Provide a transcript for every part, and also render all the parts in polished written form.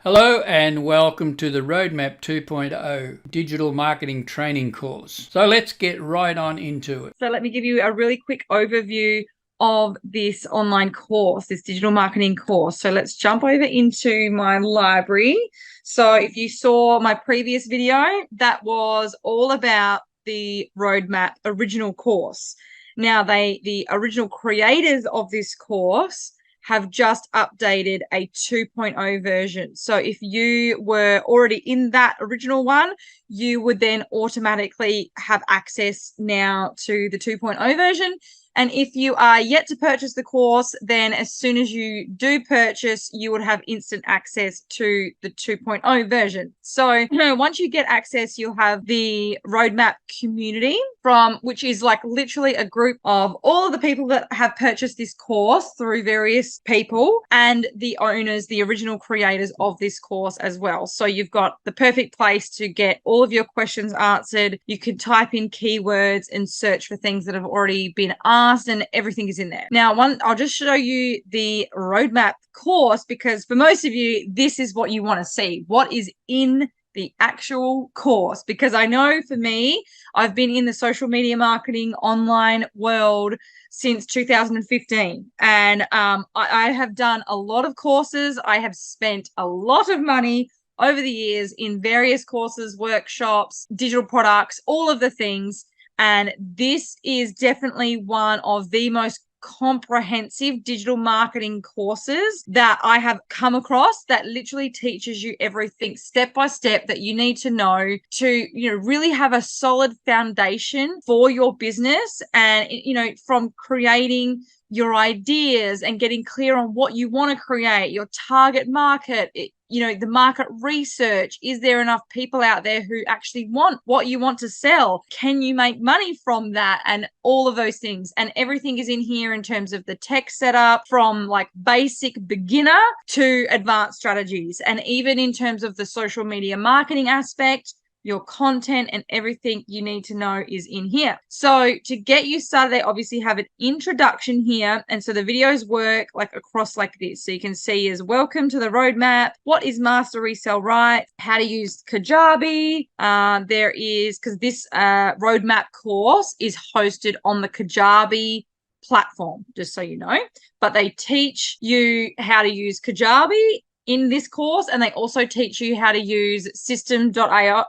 Hello and welcome to the Roadmap 2.0 Digital Marketing Training course. So let's get right on into it. So let me give you a really quick overview of this online course, this digital marketing course. So let's jump over into my library. So if you saw my previous video, that was all about the Roadmap original course. Now the original creators of this course have just updated a 2.0 version. So if you were already in that original one, you would then automatically have access now to the 2.0 version. And if you are yet to purchase the course, then as soon as you do purchase, you would have instant access to the 2.0 version. So once you get access, you'll have the Roadmap community which is like literally a group of all of the people that have purchased this course through various people and the owners, the original creators of this course as well. So you've got the perfect place to get all of your questions answered. You can type in keywords and search for things that have already been asked, and everything is in there. Now, I'll just show you the Roadmap course because for most of you, this is what you want to see. What is in the actual course? Because I know for me, I've been in the social media marketing online world since 2015. And I have done a lot of courses. I have spent a lot of money over the years in various courses, workshops, digital products, all of the things. And this is definitely one of the most comprehensive digital marketing courses that I have come across that literally teaches you everything step by step that you need to know to, really have a solid foundation for your business. And, from creating your ideas and getting clear on what you want to create, your target market, the market research. Is there enough people out there who actually want what you want to sell? Can you make money from that? And all of those things. And everything is in here in terms of the tech setup from like basic beginner to advanced strategies. And even in terms of the social media marketing aspect, your content and everything you need to know is in here. So to get you started, they obviously have an introduction here. And so the videos work like across like this. So you can see is welcome to the Roadmap. What is Master Resell Rights? How to use Kajabi. There is, because this Roadmap course is hosted on the Kajabi platform, just so you know. But they teach you how to use Kajabi in this course, and they also teach you how to use system.io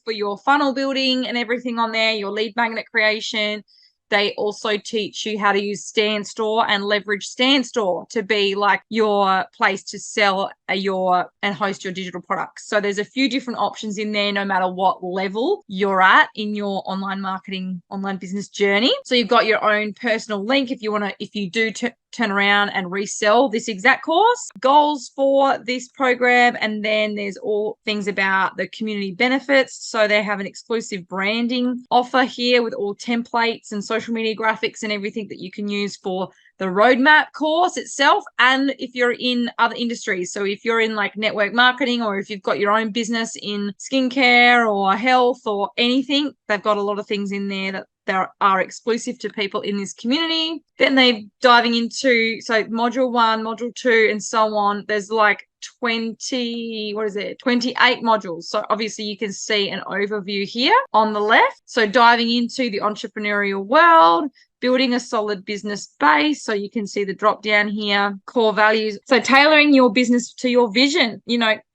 for your funnel building and everything on there, your lead magnet creation. They also teach you how to use StanStore and leverage StanStore to be like your place to sell and host your digital products. So there's a few different options in there, no matter what level you're at in your online marketing, online business journey. So you've got your own personal link if you do turn around and resell this exact course, goals for this program, and then there's all things about the community benefits. So they have an exclusive branding offer here with all templates and social media graphics and everything that you can use for the Roadmap course itself. And if you're in other industries, so if you're in like network marketing, or if you've got your own business in skincare or health or anything, they've got a lot of things in there that are exclusive to people in this community. Then they're diving into, so module 1, module 2, and so on. There's like 28 modules. So obviously you can see an overview here on the left. So diving into the entrepreneurial world, building a solid business base. So you can see the drop down here, core values. So tailoring your business to your vision,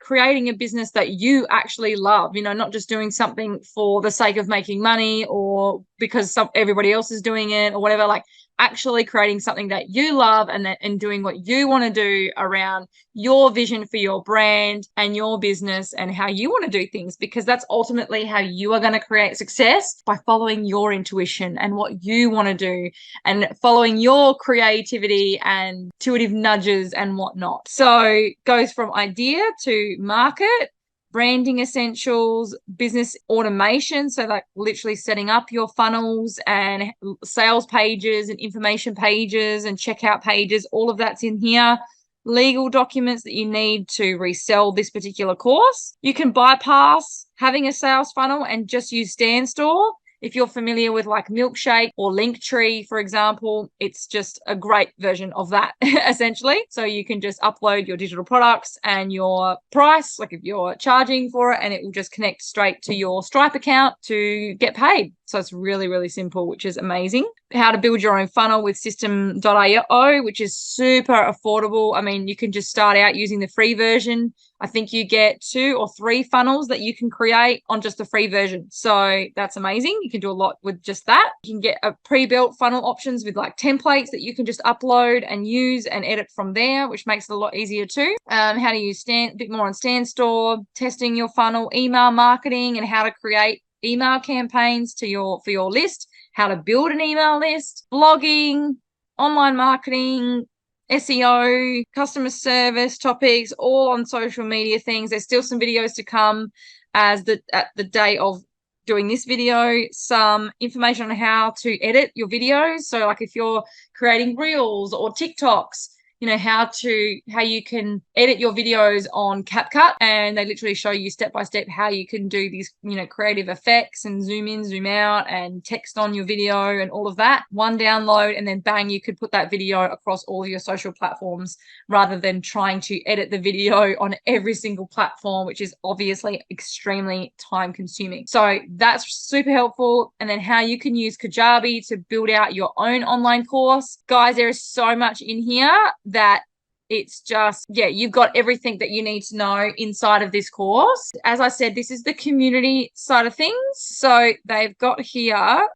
creating a business that you actually love, not just doing something for the sake of making money or because everybody else is doing it or whatever, like actually creating something that you love and doing what you want to do around your vision for your brand and your business and how you want to do things, because that's ultimately how you are going to create success, by following your intuition and what you want to do and following your creativity and intuitive nudges and whatnot. So it goes from idea to market, branding essentials, business automation, so like literally setting up your funnels and sales pages and information pages and checkout pages, all of that's in here. Legal documents that you need to resell this particular course. You can bypass having a sales funnel and just use StanStore. If you're familiar with like Milkshake or Linktree, for example, it's just a great version of that essentially. So you can just upload your digital products and your price, like if you're charging for it, and it will just connect straight to your Stripe account to get paid. So it's really, really simple, which is amazing. How to build your own funnel with system.io, which is super affordable. I mean, you can just start out using the free version. I think you get 2 or 3 funnels that you can create on just the free version. So that's amazing. You can do a lot with just that. You can get a pre-built funnel options with like templates that you can just upload and use and edit from there, which makes it a lot easier too. How to use a bit more on StanStore, testing your funnel, email marketing, and how to create email campaigns for your list, how to build an email list, blogging, online marketing, SEO, customer service topics, all on social media things. There's still some videos to come at the day of doing this video, some information on how to edit your videos. So like if you're creating reels or TikToks, you know, how you can edit your videos on CapCut, and they literally show you step by step how you can do these, you know, creative effects and zoom in, zoom out, and text on your video and all of that. One download, and then bang, you could put that video across all of your social platforms rather than trying to edit the video on every single platform, which is obviously extremely time consuming. So that's super helpful. And then how you can use Kajabi to build out your own online course. Guys, there is so much in here that it's just, yeah, you've got everything that you need to know inside of this course. As I said, this is the community side of things. So they've got here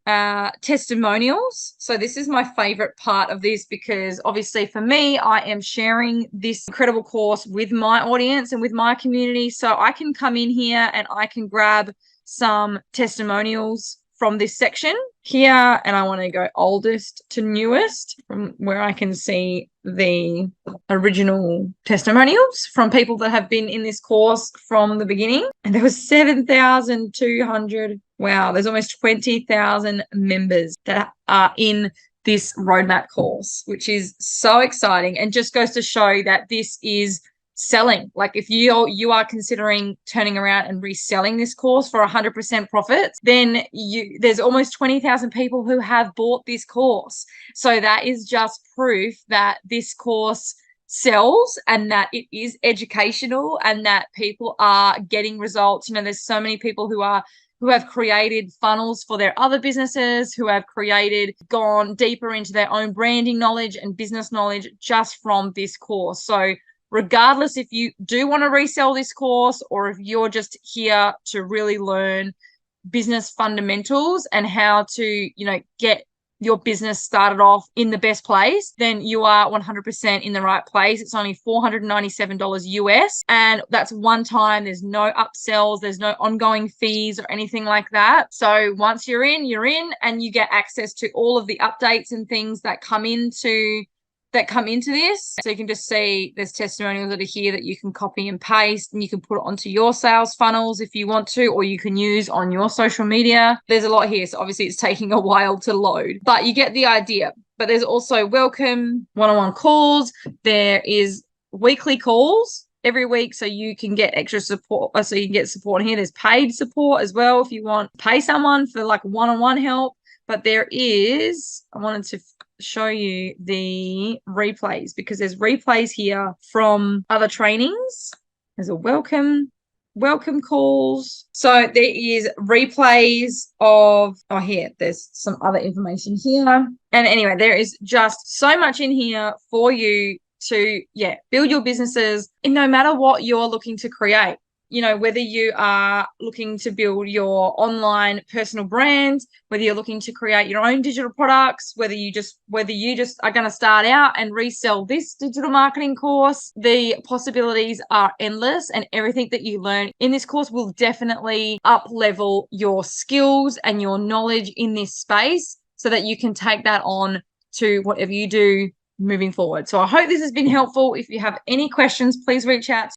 testimonials. So this is my favorite part of this, because obviously for me, I am sharing this incredible course with my audience and with my community. So I can come in here and I can grab some testimonials from this section here, and I want to go oldest to newest, from where I can see the original testimonials from people that have been in this course from the beginning. And there was 7,200. Wow, there's almost 20,000 members that are in this roadmap course, which is so exciting, and just goes to show that this is selling. Like if you are considering turning around and reselling this course for 100% profits, then there's almost 20,000 people who have bought this course. So that is just proof that this course sells and that it is educational and that people are getting results. You know, there's so many people who have created funnels for their other businesses, who have gone deeper into their own branding knowledge and business knowledge just from this course. So regardless if you do want to resell this course or if you're just here to really learn business fundamentals and how to, you know, get your business started off in the best place, then you are 100% in the right place. It's only $497 US, and that's one time. There's no upsells, there's no ongoing fees or anything like that. So once you're in, and you get access to all of the updates and things that come into this. So you can just see there's testimonials that are here that you can copy and paste, and you can put it onto your sales funnels if you want to, or you can use on your social media. There's a lot here, so obviously it's taking a while to load, but you get the idea. But there's also welcome one-on-one calls. There is weekly calls every week, so you can get extra support. So you can get support here. There's paid support as well if you want to pay someone for like one-on-one help. But I wanted to show you the replays, because there's replays here from other trainings. There's a welcome calls. So there is replays of, here, there's some other information here. And anyway, there is just so much in here for you to, build your businesses, and no matter what you're looking to create. You know, whether you are looking to build your online personal brand, whether you're looking to create your own digital products, whether you just are going to start out and resell this digital marketing course, the possibilities are endless, and everything that you learn in this course will definitely up level your skills and your knowledge in this space, so that you can take that on to whatever you do moving forward. So I hope this has been helpful. If you have any questions, please reach out